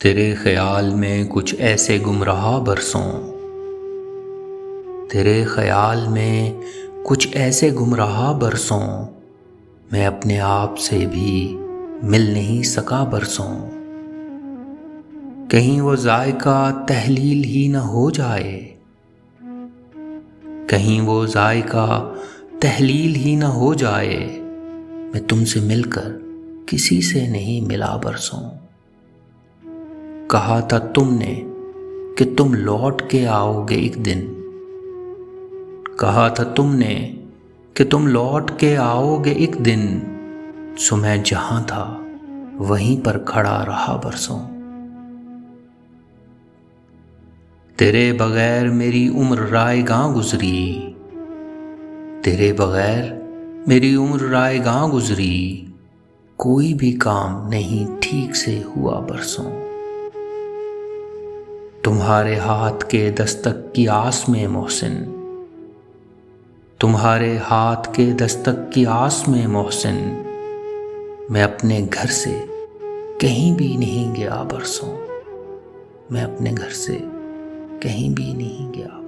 तेरे ख्याल में कुछ ऐसे गुमराह बरसों, तेरे ख्याल में कुछ ऐसे गुमराह बरसों, मैं अपने आप से भी मिल नहीं सका बरसों। कहीं वो जायका तहलील ही न हो जाए, कहीं वो जायका तहलील ही न हो जाए, मैं तुमसे मिलकर किसी से नहीं मिला बरसों। कहा था तुमने कि तुम लौट के आओगे एक दिन, कहा था तुमने कि तुम लौट के आओगे एक दिन, सो मैं जहां था वहीं पर खड़ा रहा बरसों। तेरे बगैर मेरी उम्र रायगां गुजरी, तेरे बगैर मेरी उम्र रायगां गुजरी, कोई भी काम नहीं ठीक से हुआ बरसों। तुम्हारे हाथ के दस्तक की आस में मोहसिन, तुम्हारे हाथ के दस्तक की आस में मोहसिन, मैं अपने घर से कहीं भी नहीं गया बरसों। मैं अपने घर से कहीं भी नहीं गया।